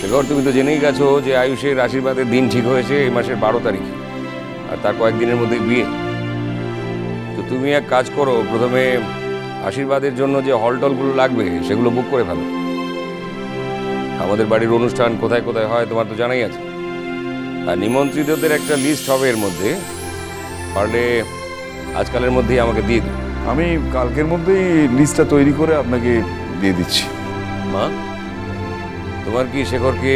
শেখর, তুমি তো জেনেই গেছো যে আয়ুষের আশীর্বাদের দিন ঠিক হয়েছে এই মাসের 12 তারিখ, আর তার কয়েকদিনের মধ্যেই বিয়ে। তো তুমি এক কাজ করো, প্রথমে আশীর্বাদের জন্য যে হল টলগুলো লাগবে সেগুলো বুক করে ফেলো। আমাদের বাড়ির অনুষ্ঠান কোথায় কোথায় হয় তোমার তো জানাই আছে, আর নিমন্ত্রিতদের একটা লিস্ট হবে এর মধ্যে, পারলে আজকালের মধ্যেই আমাকে দিয়ে দিও। আমি কালকের মধ্যেই লিস্টটা তৈরি করে আপনাকে দিয়ে দিচ্ছি। মা, তোমার কি শেখরকে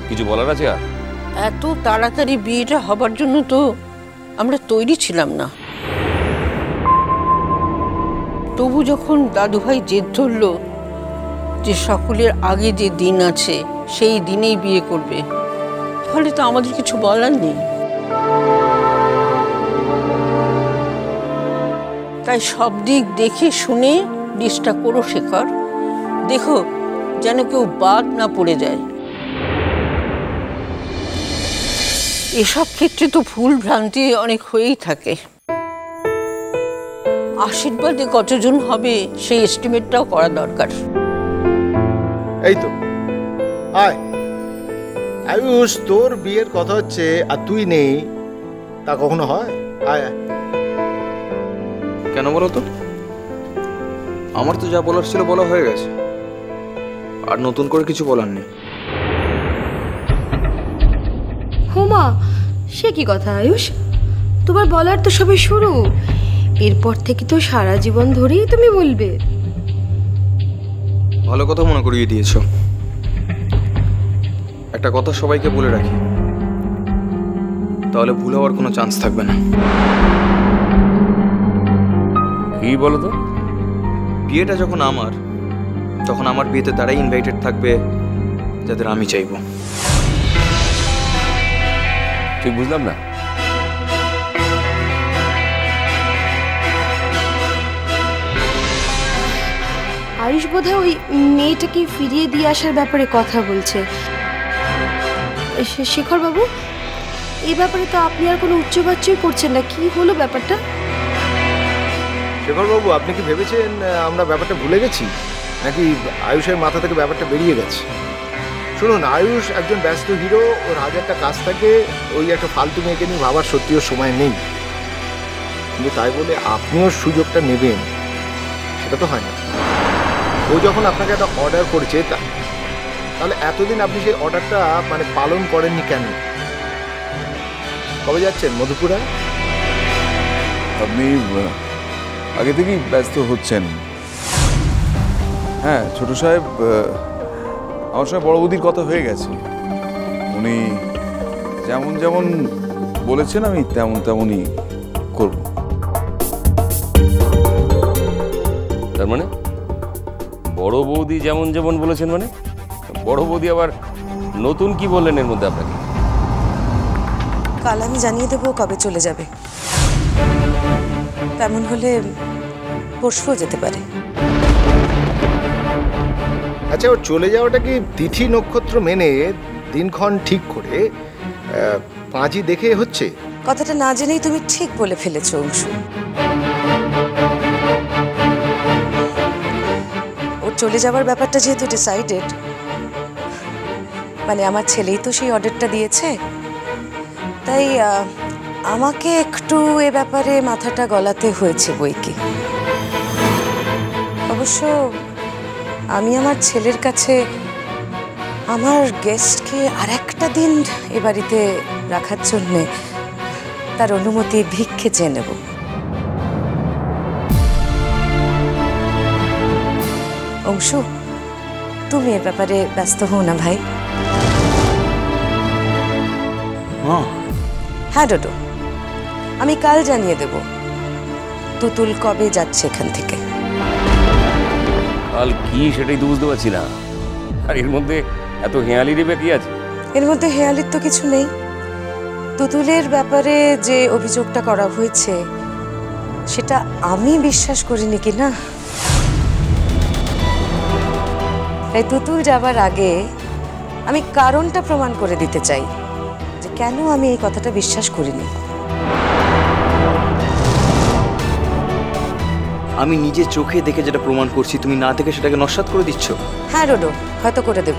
কিছু বলার আছে? আর এত তাড়াতাড়ি বিয়েটা হবার জন্য তো আমরা তৈরি ছিলাম না। তবু যখন দাদুভাই জেদ ধরল যে সকলের আগে যে দিন আছে সেই দিনেই বিয়ে করবে, তাহলে তো আমাদের কিছু বলার নেই। তাই সব দিক দেখে শুনে লিস্টটা করো শেখর, দেখো যেন কেউ বাদ না পড়ে যায়। এসব ক্ষেত্রে তো ভুল ভ্রান্তি অনেক হয়েই থাকে। আশীর্বাদে কতজন হবে সেই এস্টিমেটটাও করা দরকার। এই তো আয় আয়ুষ, তোর বিয়ের কথা হচ্ছে আর তুই নেই, তা কখনো হয়? আয় আয়। কেন বলো তো? আমার তো যা বলার ছিল বলা হয়ে গেছে, আর নতুন করে কিছু বলার নেই। হুমা, সে কি কথা আয়ুষ? তোমার বলার তো সবে শুরু, এরপর থেকে তো সারা জীবন ধরেই তুমি বলবে। ভালো কথা মনে করিয়ে দিয়েছো। একটা কথা সবাইকে বলে রাখি, তাহলে ভুল হওয়ার কোনো চান্স থাকবে না। কি বলো তো? বিয়েটা যখন আমার, তখন আমার বিয়েতে তারাই ইনভাইটেড থাকবে যাদের আমি চাইবো। ঠিক বুঝলাম না। আয়ুষ বোধহয় ওই মেয়েটাকে ফিরিয়ে দিয়ে আসার ব্যাপারে কথা বলছে। শেখর বাবু, এই ব্যাপারে তো আপনি আর কোনো উচ্চবাচ্যই করছেন না, কি হলো ব্যাপারটা? শেখরবাবু, আপনি কি ভেবেছেন আমরা ব্যাপারটা ভুলে গেছি, নাকি আয়ুষের মাথা থেকে ব্যাপারটা বেরিয়ে গেছে? শুনুন, আয়ুষ একজন ব্যস্ত হিরো, ওর হাজারটা কাজ থাকে, ওই একটা ফালতু মেয়েকে নিয়ে ভাবার সত্যিও সময় নেই। কিন্তু তাই বলে আপনিও সুযোগটা নেবেন সেটা তো হয় না। ও যখন আপনাকে একটা অর্ডার করেছে, তাহলে এতদিন আপনি সেই অর্ডারটা পালন করেননি কেন? কবে যাচ্ছেন মধুপুরায়? আপনি আগে থেকেই ব্যস্ত হচ্ছেন। হ্যাঁ ছোট সাহেব, আমার সঙ্গে বড় বৌদির কথা হয়ে গেছে। উনি যেমন যেমন বলেছেন আমি তেমন তেমনই করব। তার মানে বড় বৌদি যেমন যেমন বলেছেন, মানে বড় বৌদি আবার নতুন কি বললেন এর মধ্যে আপনাকে? কাল আমি জানিয়ে দেবো কবে চলে যাবে। তেমন হলে পরশুও যেতে পারে। আচ্ছা, ওর চলে যাওয়াটা কি তিথি নক্ষত্র মেনে দিনক্ষণ ঠিক করে পাঁচই দেখে হচ্ছে? কথাটা না জেনেই তুমি ঠিক বলে ফেলেছো অংশু। ওর চলে যাওয়ার ব্যাপারটা যেহেতু ডিসাইডেড, আমার ছেলেই তো সেই অর্ডারটা দিয়েছে, তাই আমাকে একটু এ ব্যাপারে মাথাটা গলাতে হয়েছে বই কি। অবশ্য আমি আমার ছেলের কাছে আমার গেস্টকে আর একটা দিন এ বাড়িতে রাখার জন্যে তার অনুমতি ভিক্ষে চেয়ে নেব। অংশু, তুমি এ ব্যাপারে ব্যস্ত হও না ভাই। হ্যাঁ ডোডো, আমি কাল জানিয়ে দেব তুতুল কবে যাচ্ছে এখান থেকে। কাল কি সেটাই তো বুঝতে পারছি না। আর এর মধ্যে এত হেয়ালি দেবে কি আছে? এর মধ্যে হেয়ালির তো কিছু নেই। তুতুলের ব্যাপারে যে অভিযোগটা করা হয়েছে সেটা আমি বিশ্বাস করিনি কিনা, তাই তুতুল যাবার আগে আমি কারণটা প্রমাণ করে দিতে চাই যে কেন আমি এই কথাটা বিশ্বাস করিনি। আমি নিজে চোখে দেখে যেটা প্রমাণ করছি, তুমি না দেখে সেটাকে নস্যাৎ করে দিচ্ছ। হ্যাঁ রোডো, হয়তো করে দেব।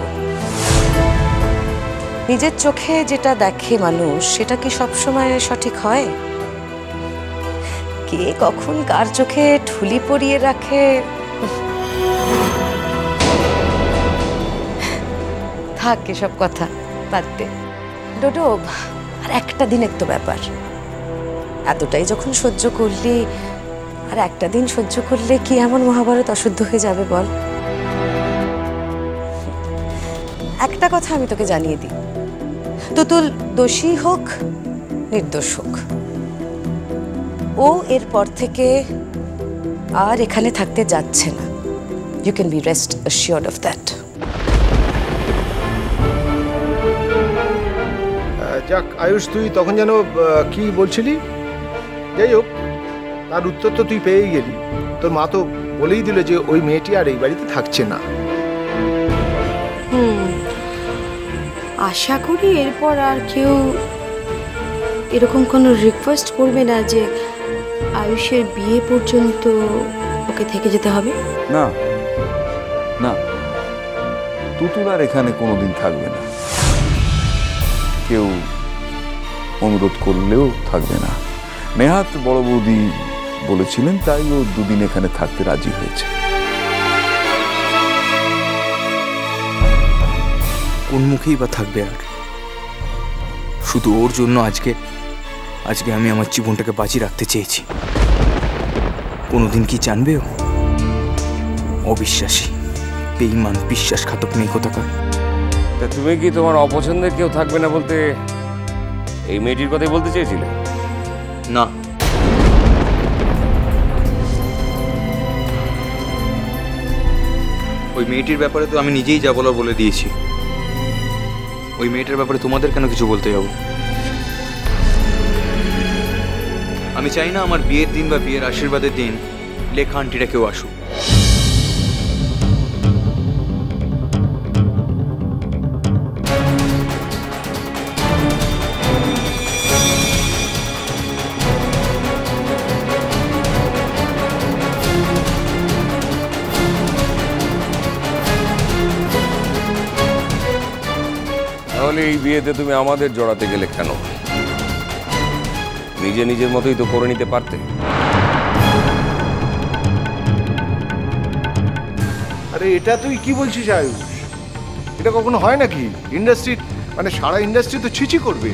নিজের চোখে যেটা দেখে মানুষ সেটা কি সবসময় সঠিক হয়? কে কখন কার চোখে ঠুলি পরিয়ে রাখে থাক এসব কথা বাদ দে। ডোডো, আর একটা দিনের তো ব্যাপার, এতটাই যখন সহ্য করলি আর একটা দিন সহ্য করলে কি এমন মহাভারত অশুদ্ধ হয়ে যাবে বল? একটা কথা আমি তোকে জানিয়ে দিই, তুতুল দোষী হোক নির্দোষ হোক, ও এরপর থেকে আর এখানে থাকতে যাচ্ছে না। You can be rest assured of that. যাক আয়ুষ, তুই তখন যেন কি বলছিলি? যাই হোক, তার উত্তর তো তুই পেয়েই গেলি। তোর মা তো বলেই দিল যে ওই মেয়েটি আর এই বাড়িতে থাকছে না। আশা করি এরপর আর কেউ এরকম কোনো রিকোয়েস্ট করবে না যে আয়ুষের বিয়ে পর্যন্ত ওকে থেকে যেতে হবে। না না, তুতুল আর এখানে কোনোদিন থাকবে না, কেউ অনুরোধ করলেও থাকবে না। নেহাত বড় বৌদি বলেছিলেন, তাই ও দুদিন এখানে থাকতে রাজি হয়েছে। কোন মুখেই বা থাকবে আর? শুধু ওর জন্য আজকে আমি আমার জীবনটাকে বাঁচিয়ে রাখতে চেয়েছি। কোনোদিন কি জানবে ও? অবিশ্বাসী, বেঈমান, বিশ্বাসঘাতক মেয়ে কোথাকার। তা তুমি কি তোমার অপছন্দের কেউ থাকবে না বলতে এই মেয়েটির কথাই বলতে চেয়েছিলে? না, ওই মেয়েটির ব্যাপারে তো আমি নিজেই যা বলার বলে দিয়েছি। ওই মেয়েটার ব্যাপারে তোমাদের কেন কিছু বলতে যাব? আমি চাই না আমার বিয়ের দিন বা বিয়ের আশীর্বাদের দিন লেখা আন্টিরা কেউ আসুক। তাহলে এই বিয়েতে তুমি আমাদের জড়াতে গেলে কেন? নিজের মতোই তো করে নিতে পারতে। আরে এটা তুই কি বলছিস আয়ুষ? এটা কখনো হয় নাকি? ইন্ডাস্ট্রি মানে সারা ইন্ডাস্ট্রি তো ছিচি করবে।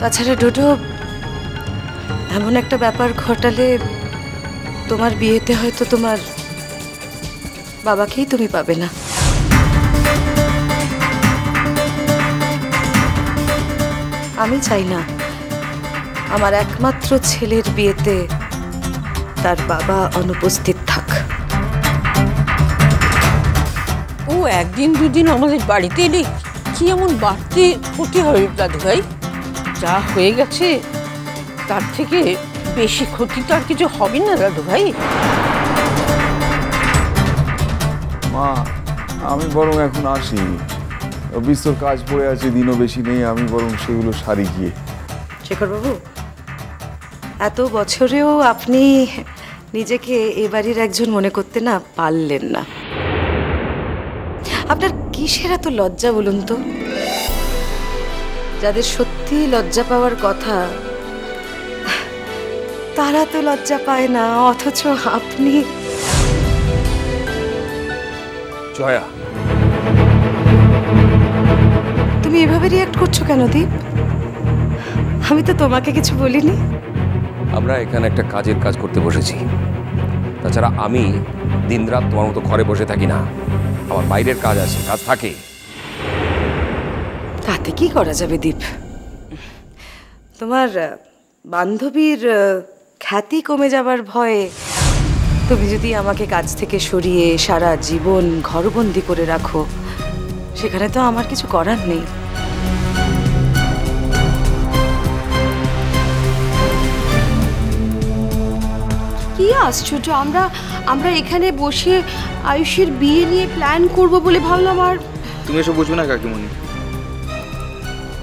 তাছাড়া ডোডো, এমন একটা ব্যাপার ঘটালে তোমার বিয়েতে হয়তো তোমার বাবাকেই তুমি পাবে না। আমি চাই না আমার একমাত্র ছেলের বিয়েতে তার বাবা অনুপস্থিত থাক। ও একদিন দুদিন আমাদের বাড়িতে এলে কি এমন বাড়তি ক্ষতি হবে দাদু ভাই? যা হয়ে গেছে তার থেকে বেশি ক্ষতি তো আর কিছু হবে না দাদু ভাই। মা, আমি বরং এখন আসি, বিস্তর কাজ পড়ে আছে, দিনও বেশি নেই, আমি বরং সেগুলো সারি গিয়ে। শেখরবাবু, এত বছরেও আপনি নিজেকে এ বাড়ির একজন মনে করতে না পারলেন না। আপনার কিসের এত লজ্জা বলুন তো? যাদের সত্যি লজ্জা পাওয়ার কথা তারা তো লজ্জা পায় না, অথচ আপনি। জয়া, তুমি এভাবে রিয়াক্ট করছো কেন দীপ? আমি তো তোমাকে কিছু বলিনি। আমরা এখানে একটা কাজের কাজ করতে বসেছি। তাছাড়া আমি দিনরাত তোমার মতো ঘরে বসে থাকি না, আমার বাইরের কাজ আছে, কাজ থাকে। তাতে কি করা যাবে দীপ? তোমার বান্ধবীর খ্যাতি কমে যাবার ভয়ে তুমি যদি আমাকে কাজ থেকে সরিয়ে সারা জীবন ঘরবন্দি করে রাখো, সেখানে তো আমার কিছু করার নেই। কি আশ্চর্য, আমরা এখানে বসে আয়ুষের বিয়ে নিয়ে প্ল্যান করব বলে ভাবলাম। আর তুমি এসব বুঝবে না কাকিমণি।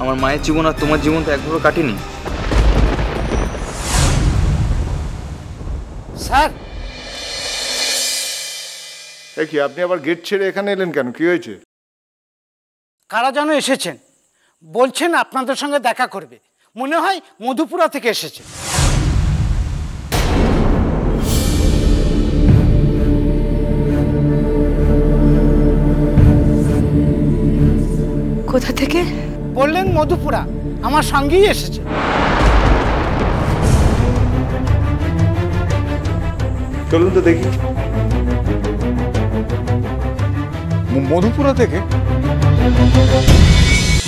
আমার মায়ের জীবন আর তোমার জীবন তো একভাবে কাটেনি। স্যার, কি আপনি আবার গেট ছেড়ে এখানে এলেন কেন? কি হয়েছে? কারা যেন এসেছেন, বলছেন আপনাদের সঙ্গে দেখা করবে। মনে হয় মধুপুরা থেকে এসেছে। কোথা থেকে? বললেন মধুপুরা, আমার সঙ্গেই এসেছে। চলুন তো দেখি। মধুপুরা থেকে?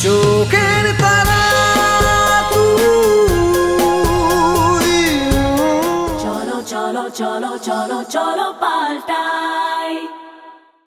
চোখের তারা চলো চলো চলো চলো চলো পাল্টাই।